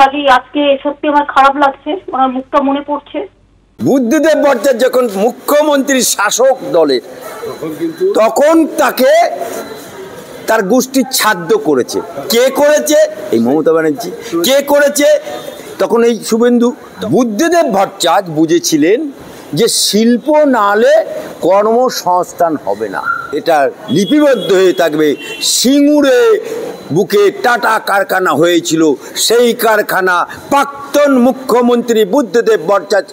কাজে আজকে সত্যি আমার খারাপ লাগছে, আমার মুখটা মনে পড়ছে। বুদ্ধদেব ভট্টাচার্য যখন মুখ্যমন্ত্রী শাসক দলের, তখন তাকে তার গোষ্ঠী ছাদ্য করেছে। কে করেছে? এই মমতা ব্যানার্জি। কে করেছে? তখন এই শুভেন্দু। বুদ্ধদেব ভট্টাচার্য বুঝেছিলেন যে শিল্প না হলে কর্মসংস্থান হবে না। এটা লিপিবদ্ধ হয়ে থাকবে। সিঙ্গুরে বুকে টাটা কারখানা হয়েছিল, সেই কারখানা প্রাক্তন মুখ্যমন্ত্রী বুদ্ধদেব ভট্টাচার্য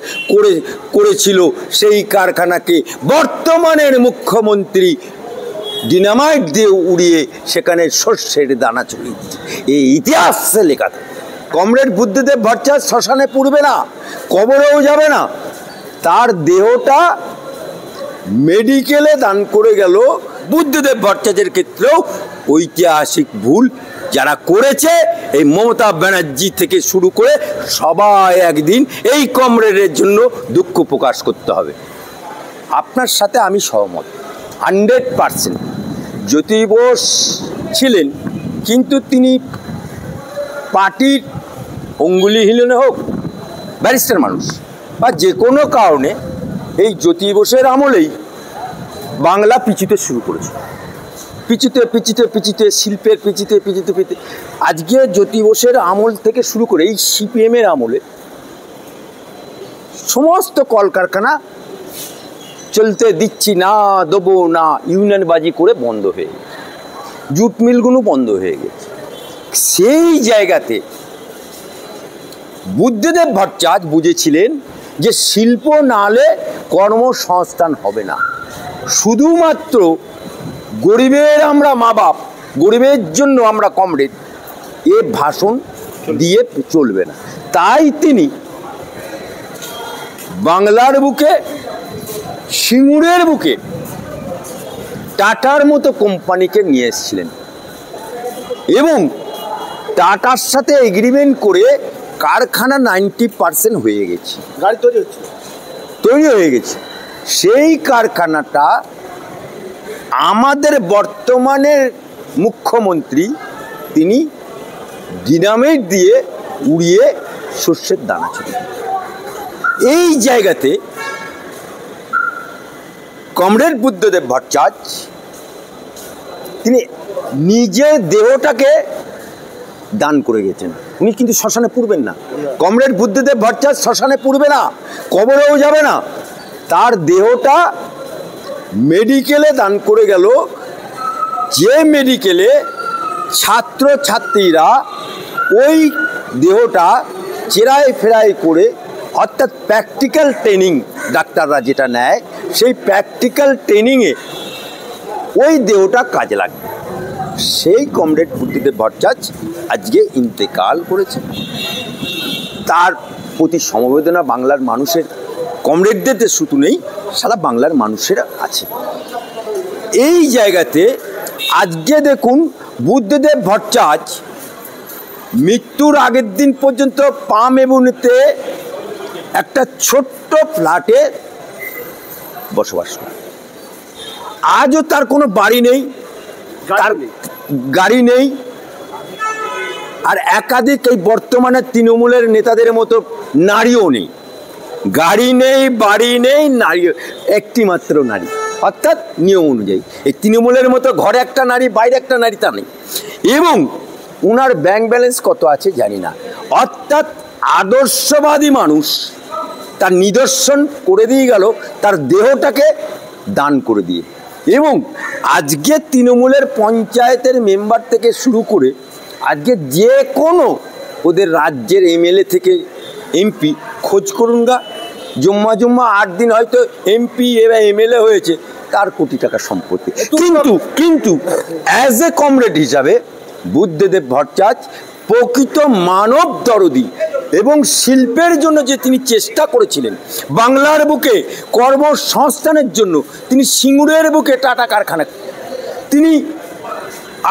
করেছিল। সেই কারখানাকে বর্তমানের মুখ্যমন্ত্রী ডিনামাইট দিয়ে উড়িয়ে সেখানে শস্যের দানা ছড়িয়ে দিচ্ছে। এই ইতিহাসে লেখা থাকে। কমরেড বুদ্ধদেব ভট্টাচার্য শ্মশানে পুড়বে না, কবরেও যাবে না, তার দেহটা মেডিকেলে দান করে গেল। বুদ্ধদেব ভট্টাচার্যের ক্ষেত্রেও ঐতিহাসিক ভুল যারা করেছে, এই মমতা ব্যানার্জি থেকে শুরু করে সবাই একদিন এই কমরেডের জন্য দুঃখ প্রকাশ করতে হবে। আপনার সাথে আমি সহমত 100%। জ্যোতি বোস ছিলেন, কিন্তু তিনি পার্টির অঙ্গুলি হিলনে হোক, ব্যারিস্টার মানুষ বা যে কোনো কারণে এই জ্যোতি বোসের আমলেই বাংলা পিছুতে শুরু করেছে। পিছুতে শিল্পের পিছুতে আজকে জ্যোতি বোসের আমল থেকে শুরু করে এই সিপিএমের আমলে সমস্ত কলকারখানা চলতে দিচ্ছি না, দেবো না, ইউনিয়নবাজি করে বন্ধ হয়ে গেছে, জুট মিলগুলো বন্ধ হয়ে গেছে। সেই জায়গাতে বুদ্ধদেব ভট্টাচার্য বুঝেছিলেন যে শিল্প না হলে কর্মসংস্থান হবে না। শুধুমাত্র গরিবের আমরা মা বাপ, গরিবের জন্য আমরা কমরেড, এ ভাষণ দিয়ে চলবে না। তাই তিনি বাংলার বুকে, সিঙ্গুরের বুকে টাটার মতো কোম্পানিকে নিয়ে এসেছিলেন এবং টাটার সাথে এগ্রিমেন্ট করে কারখানা 90% হয়ে গেছে, গাড়ি তৈরি হয়ে গেছে। সেই কারখানাটা আমাদের বর্তমানের মুখ্যমন্ত্রী তিনি ডিনামাইট দিয়ে উড়িয়ে শস্যের দানা ছড়িয়ে। এই জায়গাতে কমরেড বুদ্ধদেব ভট্টাচার্য তিনি নিজের দেহটাকে দান করে গেছেন। উনি কিন্তু শ্মশানে পুড়বেন না। কমরেড বুদ্ধদেব ভট্টাচার্য শ্মশানে পুড়বে না, কবরেও যাবে না, তার দেহটা মেডিকেলে দান করে গেল। যে মেডিকেলে ছাত্রছাত্রীরা ওই দেহটা চেরাই ফেরাই করে, অর্থাৎ প্র্যাকটিক্যাল ট্রেনিং ডাক্তাররা যেটা নেয়, সেই প্র্যাকটিক্যাল ট্রেনিংয়ে ওই দেহটা কাজে লাগবে। সেই কমরেড বুদ্ধদেব ভট্টাচার্য আজকে ইন্তেকাল করেছে। তার প্রতি সমবেদনা বাংলার মানুষের, কমরেডদের শুধু নেই, সারা বাংলার মানুষের আছে। এই জায়গাতে আজকে দেখুন বুদ্ধদেব ভট্টাচার্য মৃত্যুর আগের দিন পর্যন্ত পাম এভিনিউতে একটা ছোট্ট ফ্ল্যাটে বসবাস করে। আজও তার কোনো বাড়ি নেই, তার গাড়ি নেই। আর একাধিক এই বর্তমানে তৃণমূলের নেতাদের মতো নারীও নেই, গাড়ি নেই, বাড়ি নেই, নারী একটি মাত্র নারী, অর্থাৎ নিয়ম অনুযায়ী এই তৃণমূলের মতো ঘরে একটা নারী, বাইরে একটা নারী তা নেই। এবং ওনার ব্যাংক ব্যালেন্স কত আছে জানি না। অর্থাৎ আদর্শবাদী মানুষ, তার নিদর্শন করে দিয়ে গেল তার দেহটাকে দান করে দিয়ে। এবং আজকে তৃণমূলের পঞ্চায়েতের মেম্বার থেকে শুরু করে আজকে যে কোনো ওদের রাজ্যের এমএলএ থেকে এমপি খোঁজ করুন গা, জম্মা 8 দিন হয়তো এমপি এবার এমএলএ হয়েছে, তার কোটি টাকা সম্পত্তি। কিন্তু অ্যাজ এ কমরেড হিসাবে বুদ্ধদেব ভট্টাচার্য প্রকৃত মানব দরদি এবং শিল্পের জন্য যে তিনি চেষ্টা করেছিলেন, বাংলার বুকে কর্মসংস্থানের জন্য তিনি সিঙ্গুরের বুকে টাটা কারখানা, তিনি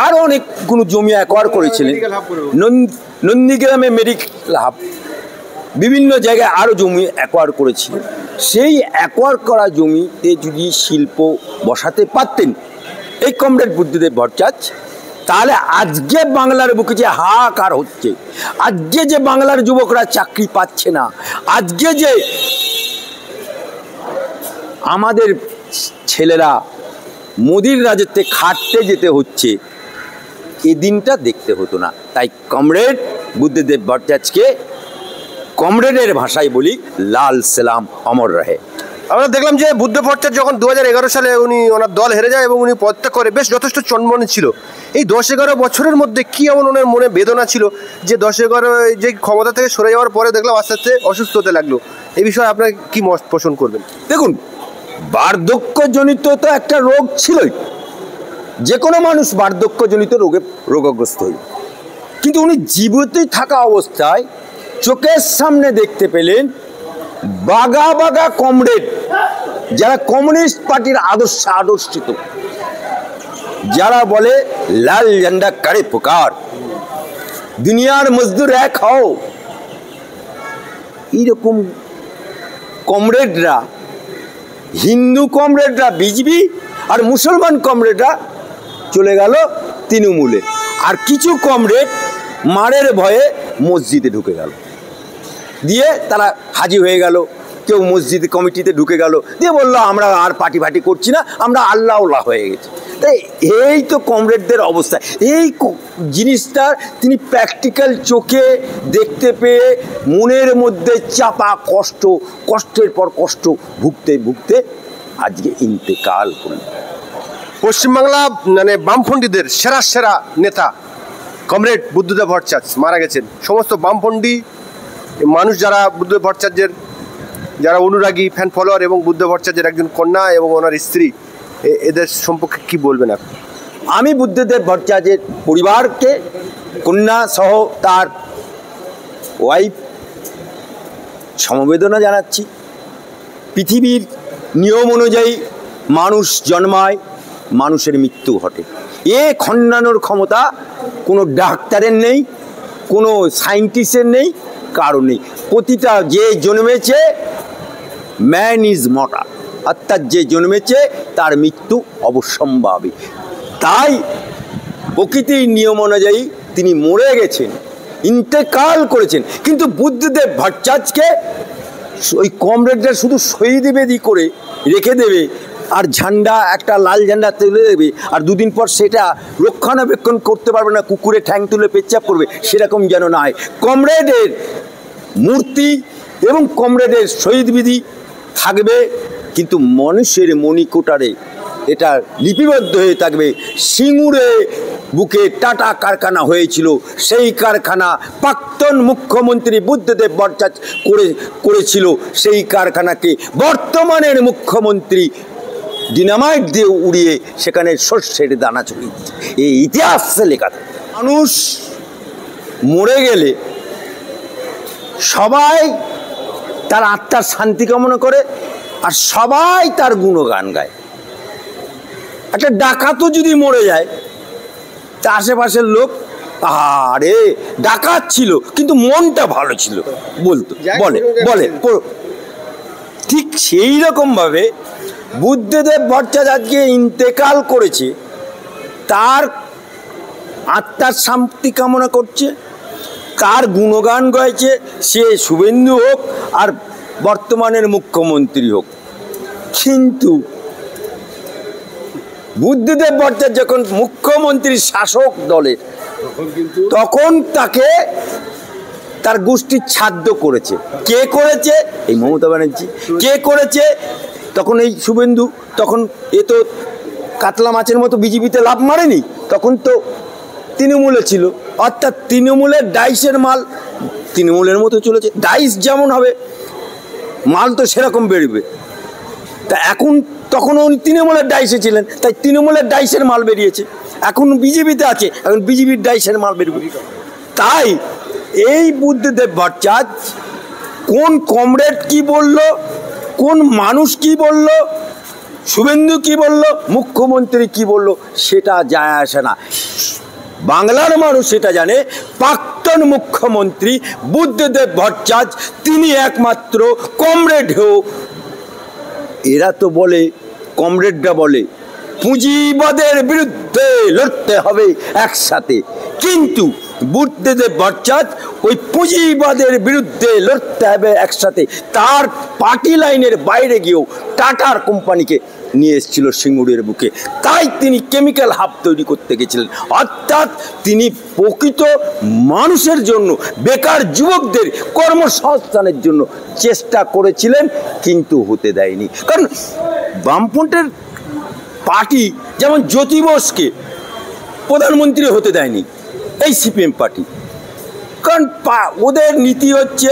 আরও অনেকগুলো জমি অ্যাকোয়ার করেছিলেন, নন্দীগ্রামে মেডিকেল হাব, বিভিন্ন জায়গায় আরও জমি অ্যাকোয়ার করেছিলেন। সেই অ্যাকোয়ার করা জমিতে যদি শিল্প বসাতে পারতেন এই কমরেড বুদ্ধদেব ভট্টাচার্য, তাহলে আজকে বাংলার বুকে যে হাহাকার হচ্ছে, আজকে যে বাংলার যুবকরা চাকরি পাচ্ছে না, আজকে যে আমাদের ছেলেরা মোদির রাজত্বে খাটতে যেতে হচ্ছে, এই দিনটা দেখতে হতো না। তাই কমরেড বুদ্ধদেব ভট্টাচার্যকে কমরেডের ভাষায় বলি, লাল সালাম অমর রহে। আমরা দেখলাম যে বুদ্ধ ভট্টাচার্য যখন 2011 সালে উনি ওনার দল হেরে যায় এবং উনি পদত্যাগ করে, বেশ যথেষ্ট চনমনে ছিল। এই 10-11 বছরের মধ্যে কি এমন ওনার মনে বেদনা ছিল যে 10-11 যে ক্ষমতা থেকে সরে যাওয়ার পরে দেখলাম আস্তে আস্তে অসুস্থ হতে লাগলো? এই বিষয়ে আপনার কি মত পোষণ করবেন? দেখুন, বার্ধক্যজনিত তো একটা রোগ ছিলই, যে কোনো মানুষ বার্ধক্যজনিত রোগগ্রস্ত হই, কিন্তু উনি জীবিতই থাকা অবস্থায় চোখের সামনে দেখতে পেলেন বাগা বাগা কমরেড, যারা কমিউনিস্ট পার্টির আদর্শিত, যারা বলে লাল ঝান্ডা করে পুকার, দুনিয়ার মজদুর এক হও, এইরকম কমরেডরা, হিন্দু কমরেডরা বিজেপি আর মুসলমান কমরেডরা চলে গেল তৃণমূলে, আর কিছু কমরেড মারের ভয়ে মসজিদে ঢুকে গেল, দিয়ে তারা হাজি হয়ে গেল, কেউ মসজিদ কমিটিতে ঢুকে গেল, দিয়ে বললো আমরা আর পার্টি ফাটি করছি না, আমরা আল্লাহ হয়ে গেছি। তাই এই তো কমরেডদের অবস্থা। এই জিনিসটা তিনি প্র্যাকটিক্যাল চোখে দেখতে পেয়ে মনের মধ্যে চাপা কষ্টের পর কষ্ট ভুগতে ভুগতে আজকে ইন্তেকাল করলেন। পশ্চিমবাংলা মানে বামফ্রন্টিদের সেরা নেতা কমরেড বুদ্ধদেব ভট্টাচার্য মারা গেছেন। সমস্ত বামফ্রন্টি মানুষ যারা বুদ্ধদেব ভট্টাচার্যের যারা অনুরাগী, ফ্যান ফলোয়ার এবং বুদ্ধদেব ভট্টাচার্যের একজন কন্যা এবং ওনার স্ত্রী, এদের সম্পর্কে কি বলবেন আপনি? আমি বুদ্ধদেব ভট্টাচার্যের পরিবারকে, কন্যা সহ তার ওয়াইফ সমবেদনা জানাচ্ছি। পৃথিবীর নিয়ম অনুযায়ী মানুষ জন্মায়, মানুষের মৃত্যু ঘটে, এ খণ্ডানোর ক্ষমতা কোনো ডাক্তারের নেই, কোনো সায়েন্টিস্টের নেই, কারণ নেই। প্রতিটা যে জন্মেছে ম্যান ইজ মর্টাল, অর্থাৎ যে জন্মেছে তার মৃত্যু অবশ্যম্ভাবী। তাই প্রকৃতির নিয়ম অনুযায়ী তিনি মরে গেছেন, ইন্তেকাল করেছেন, কিন্তু বুদ্ধদেব ভট্টাচার্যকে ওই কমরেডরা শুধু শহীদ বেদি করে রেখে দেবে, আর ঝান্ডা একটা লাল ঝান্ডা তুলে দেবে, আর দুদিন পর সেটা রক্ষণাবেক্ষণ করতে পারবে না, কুকুরে ঠ্যাং তুলে পেচ্ছাপ করবে, সেরকম যেন না হয়। কমরেডের মূর্তি এবং কমরেডের শহীদ বিধি থাকবে, কিন্তু মানুষের মণিকোটারে এটা লিপিবদ্ধ হয়ে থাকবে। সিঙ্গুরে বুকে টাটা কারখানা হয়েছিল, সেই কারখানা প্রাক্তন মুখ্যমন্ত্রী বুদ্ধদেব ভট্টাচার্য করেছিল, সেই কারখানাকে বর্তমানের মুখ্যমন্ত্রী ডিনামাইট দিয়ে উড়িয়ে সেখানে সর্ষের দানা ছড়িয়ে দিচ্ছে। এই ইতিহাসে লেখা থাকে। মানুষ মরে গেলে সবাই তার আত্মার শান্তি কামনা করে, আর সবাই তার গুণগান গায়। একটা ডাকাতও যদি মরে যায়, তা আশেপাশের লোক আরে ডাকাত ছিল কিন্তু মনটা ভালো ছিল বলতো, বলে। ঠিক সেই রকমভাবে বুদ্ধদেব ভট্টাচার্যকে ইন্তেকাল করেছে, তার আত্মার শান্তি কামনা করছে, তার গুণগান গাইছে, সে শুভেন্দু হোক আর বর্তমানের মুখ্যমন্ত্রী হোক। কিন্তু বুদ্ধদেব ভট্টাচার্য যখন মুখ্যমন্ত্রী শাসক দলের, তখন তাকে তার গোষ্ঠীর ছাদ্য করেছে। কে করেছে? এই মমতা ব্যানার্জি। কে করেছে? তখন এই শুভেন্দু। তখন এ তো কাতলা মাছের মতো বিজেপিতে লাভ মারেনি, তখন তো তৃণমূলে ছিল, অর্থাৎ তৃণমূলের ডাইসের মাল তৃণমূলের মতো চলেছে। ডাইস যেমন হবে মাল তো সেরকম বেরোবে। তা এখন তখন উনি তৃণমূলের ডাইসে ছিলেন, তাই তৃণমূলের ডাইসের মাল বেরিয়েছে। এখন বিজেপিতে আছে, এখন বিজেপির ডাইসের মাল বেরোবে। তাই এই বুদ্ধদেব ভট্টাচার্য কোন কমরেড কি বলল, কোন মানুষ কি বলল, শুভেন্দু কি বলল, মুখ্যমন্ত্রী কি বলল, সেটা যায় আসে না। বাংলার মানুষ সেটা জানে, প্রাক্তন মুখ্যমন্ত্রী বুদ্ধদেব ভট্টাচার্য তিনি একমাত্র কমরেড হো। এরা তো বলে, কমরেডরা বলে পুঁজিবাদের বিরুদ্ধে লড়তে হবে একসাথে। কিন্তু বুদ্ধদেব ভট্টাচার্য ওই পুঁজিবাদের বিরুদ্ধে লড়তে হবে একসাথে তার পার্টি লাইনের বাইরে গিয়েও টাটার কোম্পানিকে নিয়ে এসেছিল সিঙ্গুরের বুকে। তাই তিনি কেমিক্যাল হাব তৈরি করতে গেছিলেন, অর্থাৎ তিনি প্রকৃত মানুষের জন্য, বেকার যুবকদের কর্মসংস্থানের জন্য চেষ্টা করেছিলেন, কিন্তু হতে দেয়নি। কারণ বামফ্রন্টের পার্টি যেমন জ্যোতি বোসকে প্রধানমন্ত্রী হতে দেয়নি এই সিপিএম পার্টি, কারণ ওদের নীতি হচ্ছে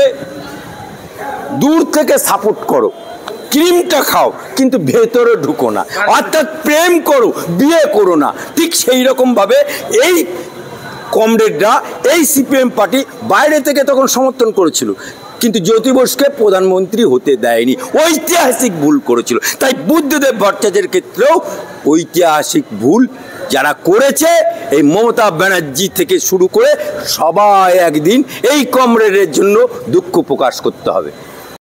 দূর থেকে সাপোর্ট করো, ক্রিমটা খাও কিন্তু ভেতরে ঢুকো না, অর্থাৎ প্রেম করো বিয়ে করো না। ঠিক সেই রকমভাবে এই কমরেডরা এই সিপিএম পার্টি বাইরে থেকে তখন সমর্থন করেছিল, কিন্তু জ্যোতি বোসকে প্রধানমন্ত্রী হতে দেয়নি, ঐতিহাসিক ভুল করেছিল। তাই বুদ্ধদেব ভট্টাচার্যের ক্ষেত্রেও ঐতিহাসিক ভুল যারা করেছে, এই মমতা ব্যানার্জি থেকে শুরু করে সবাই একদিন এই কমরেডের জন্য দুঃখ প্রকাশ করতে হবে।